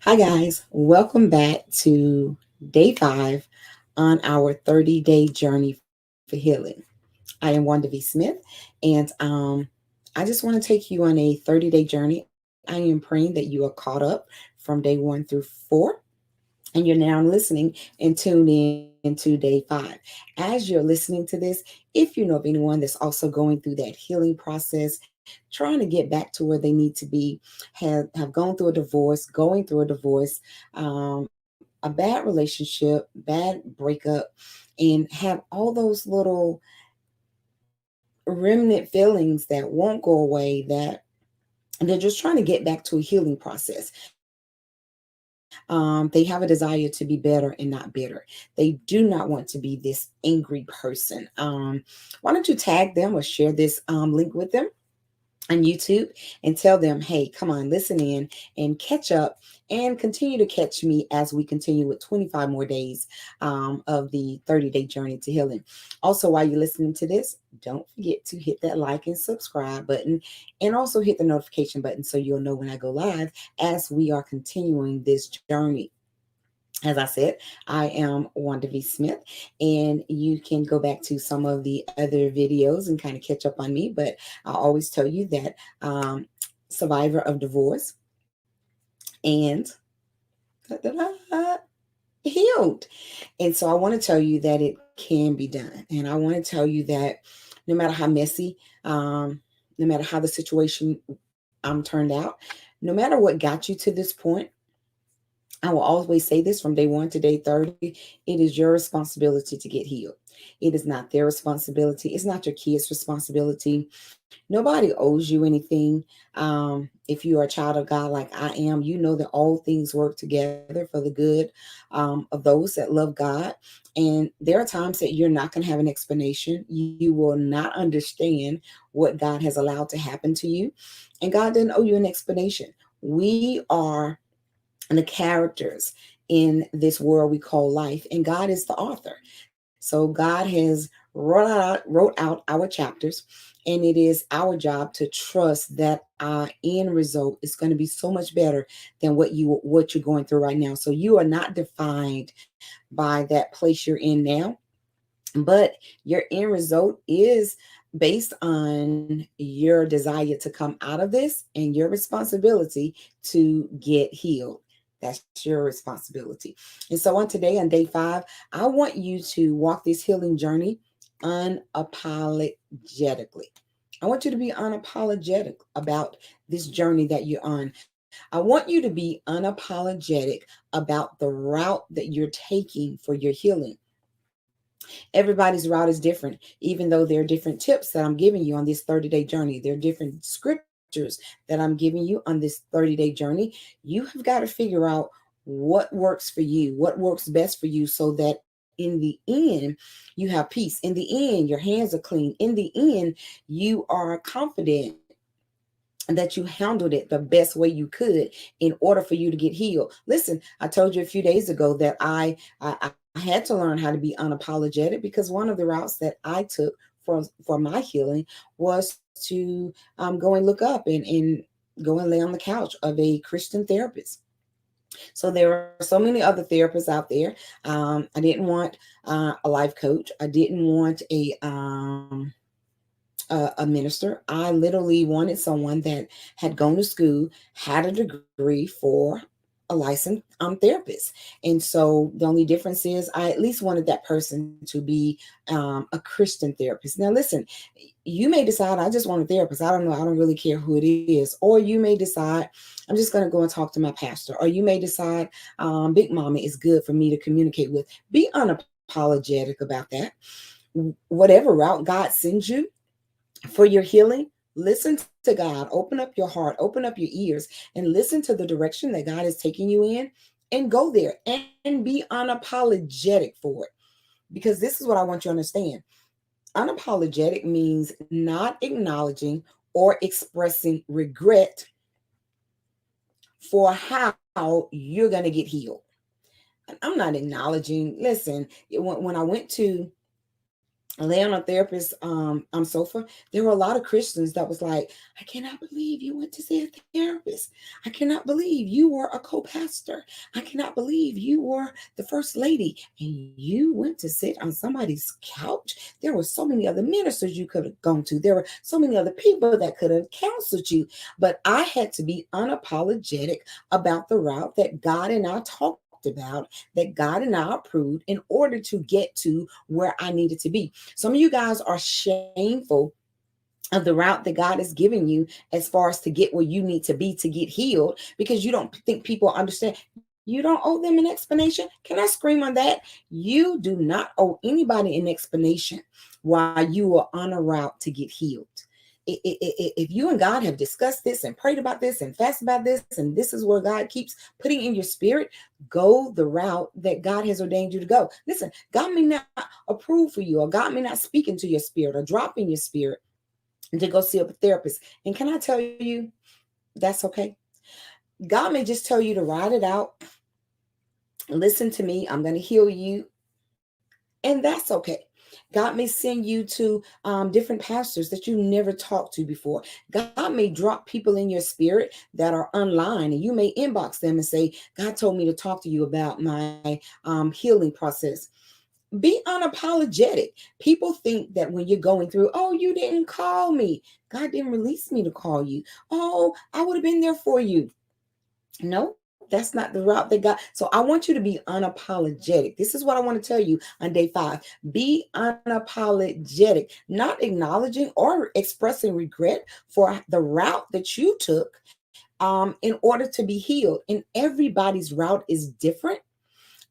Hi, guys. Welcome back to day 5 on our 30-day journey for healing. I am Wanda V. Smith, and I just want to take you on a 30-day journey. I am praying that you are caught up from day 1 through 4, and you're now listening and tuned in to day 5. As you're listening to this, if you know of anyone that's also going through that healing process, trying to get back to where they need to be, have gone through a divorce, going through a divorce, a bad relationship, bad breakup, and have all those little remnant feelings that won't go away, that they're just trying to get back to a healing process. They have a desire to be better and not bitter. They do not want to be this angry person. Why don't you tag them or share this link with them on YouTube and tell them, hey, come on, listen in and catch up and continue to catch me as we continue with 25 more days of the 30-day journey to healing. Also, while you're listening to this, don't forget to hit that like and subscribe button, and also hit the notification button so you'll know when I go live as we are continuing this journey. As I said, I am Wanda V. Smith, and you can go back to some of the other videos and kind of catch up on me. But I always tell you that survivor of divorce and healed. And so I want to tell you that it can be done. And I want to tell you that no matter how messy, no matter how the situation turned out, no matter what got you to this point, I will always say this from day 1 to day 30, it is your responsibility to get healed. It is not their responsibility. It's not your kids' responsibility. Nobody owes you anything. If you are a child of God like I am, you know that all things work together for the good of those that love God. And there are times that you're not going to have an explanation. You will not understand what God has allowed to happen to you. And God didn't owe you an explanation. We are the characters in this world we call life, and God is the author. So God has wrote out our chapters, and it is our job to trust that our end result is going to be so much better than what you're going through right now. So you are not defined by that place you're in now, but your end result is based on your desire to come out of this and your responsibility to get healed. That's your responsibility. And so on today, on day 5, I want you to walk this healing journey unapologetically. I want you to be unapologetic about this journey that you're on. I want you to be unapologetic about the route that you're taking for your healing. Everybody's route is different, even though there are different tips that I'm giving you on this 30-day journey. There are different scriptures that I'm giving you on this 30-day journey. You have got to figure out what works for you, what works best for you, so that in the end, you have peace. In the end, your hands are clean. In the end, you are confident that you handled it the best way you could in order for you to get healed. Listen, I told you a few days ago that I had to learn how to be unapologetic, because one of the routes that I took for my healing was to go and look up and go and lay on the couch of a Christian therapist. So there are so many other therapists out there. I didn't want a life coach. I didn't want a minister. I literally wanted someone that had gone to school, had a degree for a licensed therapist. And so the only difference is I at least wanted that person to be a Christian therapist. Now, listen, you may decide, I just want a therapist. I don't know. I don't really care who it is. Or you may decide, I'm just going to go and talk to my pastor. Or you may decide, Big Mama is good for me to communicate with. Be unapologetic about that. Whatever route God sends you for your healing, listen to God. Open up your heart, open up your ears, and listen to the direction that God is taking you in, and go there and be unapologetic for it. Because this is what I want you to understand: unapologetic means not acknowledging or expressing regret for how you're going to get healed. I'm not acknowledging, listen, when I went to lay on a therapist sofa, there were a lot of Christians that was like, I cannot believe you went to see a therapist. I cannot believe you were a co-pastor. I cannot believe you were the first lady and you went to sit on somebody's couch. There were so many other ministers you could have gone to. There were so many other people that could have counseled you. But I had to be unapologetic about the route that God and I talked about, that God and I approved in order to get to where I needed to be. Some of you guys are shameful of the route that God is giving you as far as to get where you need to be to get healed, because you don't think people understand. You don't owe them an explanation. Can I scream on that? You do not owe anybody an explanation why you are on a route to get healed. If you and God have discussed this and prayed about this and fasted about this, and this is where God keeps putting in your spirit, go the route that God has ordained you to go. Listen, God may not approve for you, or God may not speak into your spirit or drop in your spirit to go see a therapist. And can I tell you, that's okay. God may just tell you to ride it out. Listen to me. I'm going to heal you. And that's okay. God may send you to different pastors that you never talked to before. God may drop people in your spirit that are online, and you may inbox them and say, God told me to talk to you about my healing process. Be unapologetic. People think that when you're going through, oh, you didn't call me. God didn't release me to call you. Oh, I would have been there for you. No, that's not the route that God. So I want you to be unapologetic. This is what I want to tell you on day 5. Be unapologetic, not acknowledging or expressing regret for the route that you took in order to be healed. And everybody's route is different.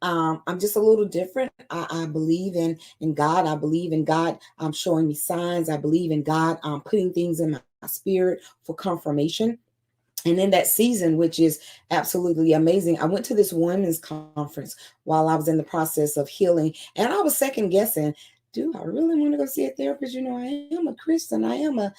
I'm just a little different. I believe in God. I believe in God showing me signs. I believe in God putting things in my spirit for confirmation. And in that season, which is absolutely amazing, I went to this women's conference while I was in the process of healing, and I was second guessing. Do I really want to go see a therapist? I am a Christian. I am a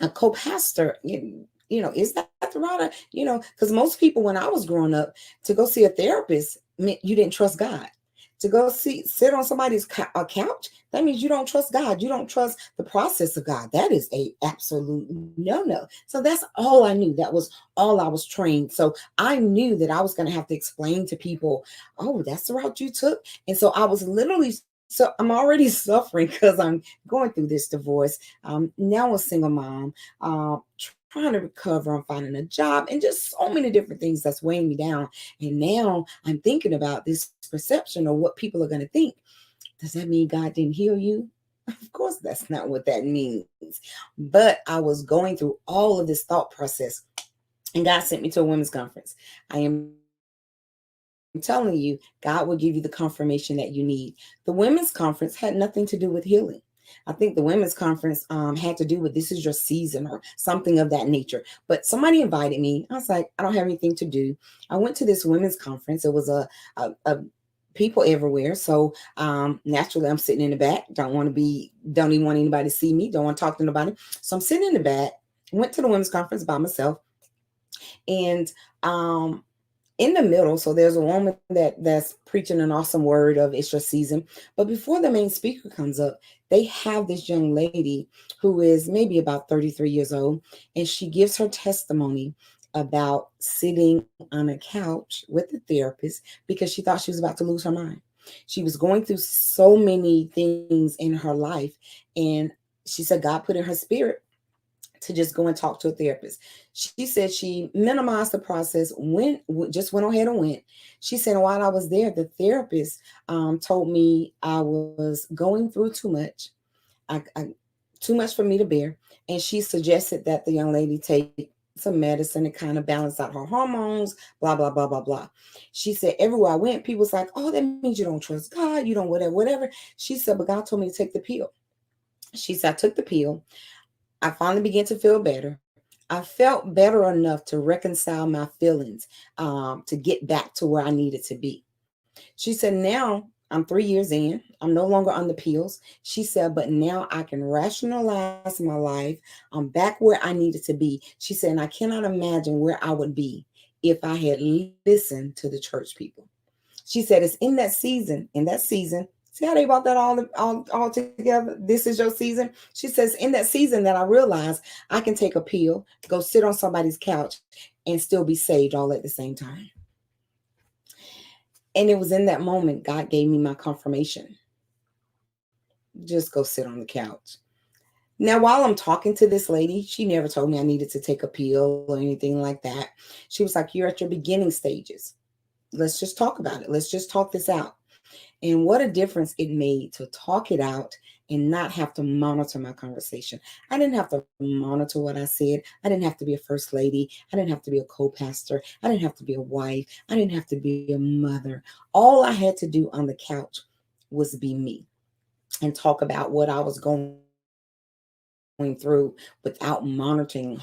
co-pastor. Is that the route? Because most people, when I was growing up, to go see a therapist meant you didn't trust God. To go sit on somebody's couch, that means you don't trust God. You don't trust the process of God. That is a absolute no. So that's all I knew. That was all I was trained. So I knew that I was going to have to explain to people, oh, that's the route you took. And so I was literally, so I'm already suffering because I'm going through this divorce. Now a single mom, trying to recover. I'm finding a job, and just so many different things that's weighing me down. And now I'm thinking about this perception of what people are going to think. Does that mean God didn't heal you? Of course, that's not what that means. But I was going through all of this thought process, and God sent me to a women's conference. I am telling you, God will give you the confirmation that you need. The women's conference had nothing to do with healing. I think the women's conference had to do with this is your season or something of that nature. But somebody invited me. I was like, I don't have anything to do. I went to this women's conference. It was a people everywhere. So naturally I'm sitting in the back. Don't even want anybody to see me. Don't want to talk to nobody. So I'm sitting in the back. Went to the women's conference by myself. And in the middle, so there's a woman that's preaching an awesome word of it's your season. But before the main speaker comes up, they have this young lady who is maybe about 33 years old, and she gives her testimony about sitting on a couch with a therapist because she thought she was about to lose her mind. She was going through so many things in her life, and she said God put in her spirit to just go and talk to a therapist. She said she minimized the process, just went ahead and went. She said while I was there, the therapist told me I was going through too much, I too much for me to bear, and she suggested that the young lady take some medicine to kind of balance out her hormones. Blah blah blah blah blah. She said everywhere I went, people was like, "Oh, that means you don't trust God. You don't whatever." She said, "But God told me to take the pill." She said, "I took the pill. I finally began to feel better. I felt better enough to reconcile my feelings, to get back to where I needed to be." She said, now I'm 3 years in. I'm no longer on the pills. She said, but now I can rationalize my life. I'm back where I needed to be. She said, and I cannot imagine where I would be if I had listened to the church people. She said, it's in that season, See how they brought that all together? This is your season. She says, in that season that I realized I can take a pill, go sit on somebody's couch, and still be saved all at the same time. And it was in that moment God gave me my confirmation. Just go sit on the couch. Now, while I'm talking to this lady, she never told me I needed to take a pill or anything like that. She was like, "You're at your beginning stages. Let's just talk about it. Let's just talk this out." And what a difference it made to talk it out and not have to monitor my conversation. I didn't have to monitor what I said. I didn't have to be a first lady. I didn't have to be a co-pastor. I didn't have to be a wife. I didn't have to be a mother. All I had to do on the couch was be me and talk about what I was going through without monitoring.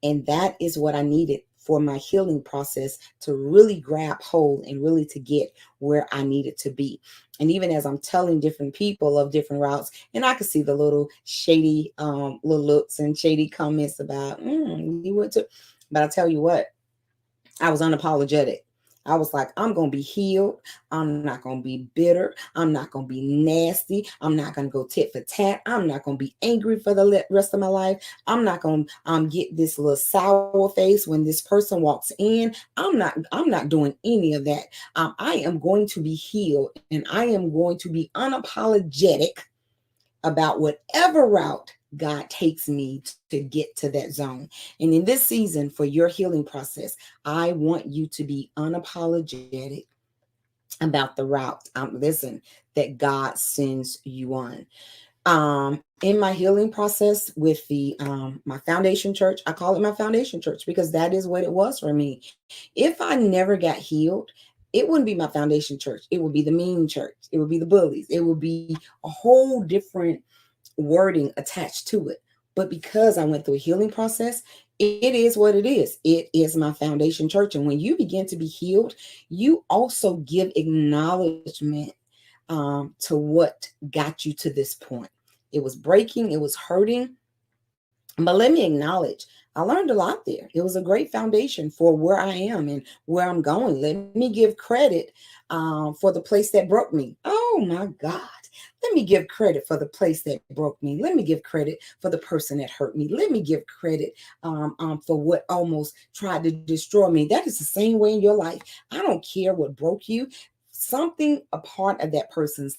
And that is what I needed for my healing process to really grab hold and really to get where I needed to be. And even as I'm telling different people of different routes, and I could see the little shady little looks and shady comments about you went to, but I tell you what, I was unapologetic. I was like, I'm going to be healed. I'm not going to be bitter. I'm not going to be nasty. I'm not going to go tit for tat. I'm not going to be angry for the rest of my life. I'm not going to get this little sour face when this person walks in. I'm not doing any of that. I am going to be healed, and I am going to be unapologetic about whatever route God takes me to get to that zone. And in this season, for your healing process, I want you to be unapologetic about the route, listen, that God sends you on. In my healing process with the my foundation church, I call it my foundation church because that is what it was for me. If I never got healed, it wouldn't be my foundation church. It would be the mean church. It would be the bullies. It would be a whole different wording attached to it. But because I went through a healing process, it is what it is. It is my foundation church. And when you begin to be healed, you also give acknowledgement to what got you to this point. It was breaking, it was hurting. But let me acknowledge, I learned a lot there. It was a great foundation for where I am and where I'm going. Let me give credit for the place that broke me. Oh my God. Let me give credit for the place that broke me. Let me give credit for the person that hurt me. Let me give credit for what almost tried to destroy me. That is the same way in your life. I don't care what broke you. Something a part of that person's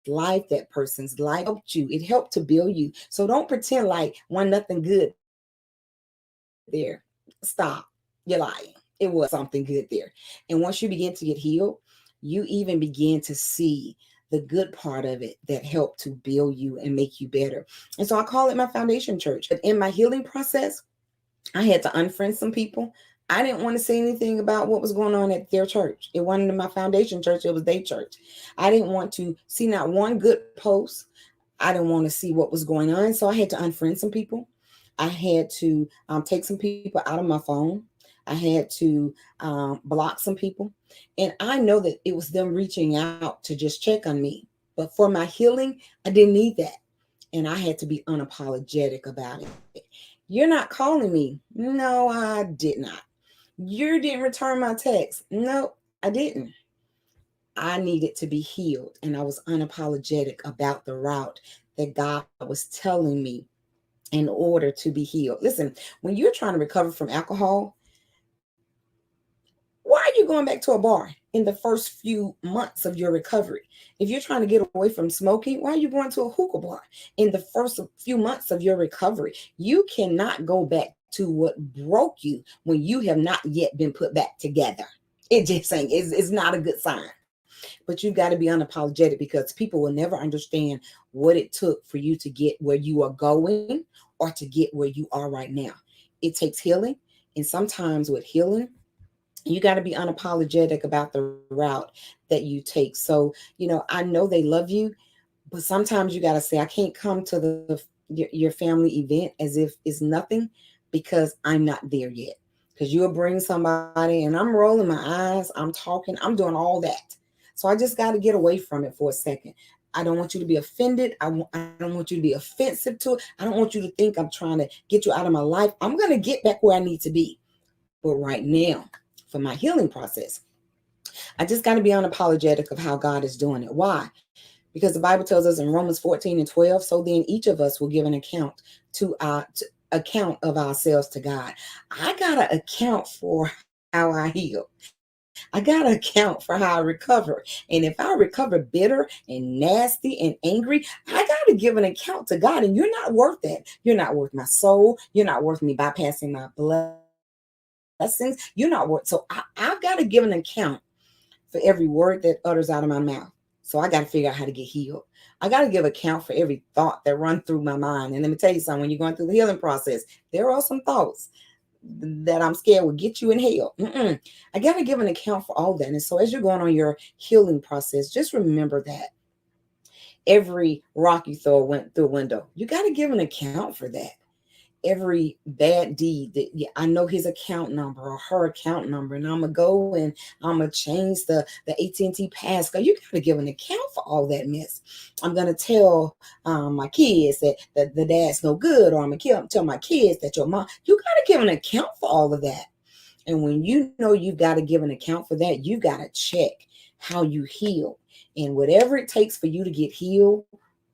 life, that person's life helped you. It helped to build you. So don't pretend like wasn't nothing good there. Stop. You're lying. It was something good there. And once you begin to get healed, you even begin to see the good part of it that helped to build you and make you better. And so I call it my foundation church. But in my healing process, I had to unfriend some people. I didn't want to say anything about what was going on at their church. It wasn't in my foundation church, it was their church. I didn't want to see not one good post. I didn't want to see what was going on. So I had to unfriend some people. I had to take some people out of my phone. I had to block some people. And I know that it was them reaching out to just check on me. But for my healing, I didn't need that. And I had to be unapologetic about it. You're not calling me. No, I did not. You didn't return my text. No, I didn't. I needed to be healed, and I was unapologetic about the route that God was telling me in order to be healed. Listen, when you're trying to recover from alcohol, why are you going back to a bar in the first few months of your recovery? If you're trying to get away from smoking, why are you going to a hookah bar in the first few months of your recovery? You cannot go back to what broke you when you have not yet been put back together. It just ain't, it's not a good sign. But you've got to be unapologetic because people will never understand what it took for you to get where you are going or to get where you are right now. It takes healing. And sometimes with healing, you got to be unapologetic about the route that you take. So, I know they love you, but sometimes you got to say, I can't come to your family event as if it's nothing because I'm not there yet. Because you'll bring somebody and I'm rolling my eyes, I'm talking, I'm doing all that. So I just got to get away from it for a second. I don't want you to be offended. I don't want you to be offensive to it. I don't want you to think I'm trying to get you out of my life. I'm going to get back where I need to be. But right now, for my healing process, I just got to be unapologetic of how God is doing it. Why? Because the Bible tells us in Romans 14 and 12, so then each of us will give an account account of ourselves to God. I gotta account for how I heal. I gotta account for how I recover. And if I recover bitter and nasty and angry, I gotta give an account to God. And you're not worth that. You're not worth my soul. You're not worth me bypassing my blessings. You're not worth. So I've got to give an account for every word that utters out of my mouth. So I got to figure out how to get healed. I got to give account for every thought that run through my mind. And let me tell you something, when you're going through the healing process, there are some thoughts that I'm scared will get you in hell. I got to give an account for all that. And so as you're going on your healing process, just remember that every rock you throw went through a window. You got to give an account for that. Every bad deed that, yeah, I know his account number or her account number, and I'm gonna go and I'm gonna change the AT&T passcode. You got to give an account for all that mess. I'm gonna tell my kids that the dad's no good, or I'm gonna tell my kids that your mom. You got to give an account for all of that. And when you know you've got to give an account for that, you've got to check how you heal, and whatever it takes for you to get healed,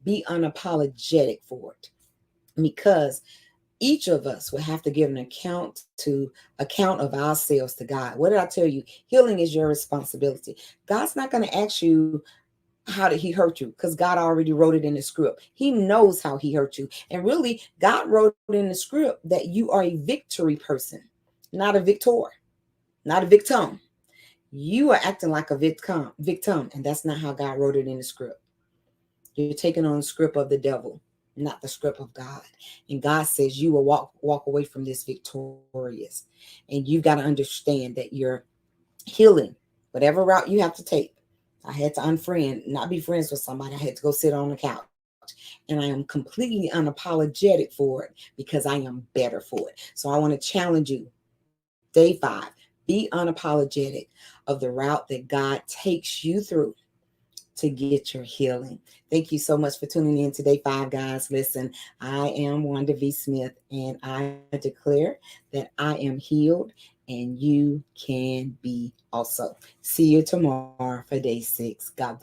be unapologetic for it, because each of us will have to give an account of ourselves to God. What did I tell you? Healing is your responsibility. God's not going to ask you how did he hurt you, because God already wrote it in the script. He knows how he hurt you. And really, God wrote in the script that you are a victory person, not a victor, not a victim. You are acting like a victim, and that's not how God wrote it in the script. You're taking on the script of the devil, not the script of God. And God says you will walk away from this victorious. And you've got to understand that you're healing, whatever route you have to take. I had to unfriend, not be friends with somebody. I had to go sit on the couch. And I am completely unapologetic for it because I am better for it. So I want to challenge you. Day 5, be unapologetic of the route that God takes you through to get your healing. Thank you so much for tuning in to Day 5, guys. Listen, I am Wanda V. Smith, and I declare that I am healed, and you can be also. See you tomorrow for Day 6. God bless.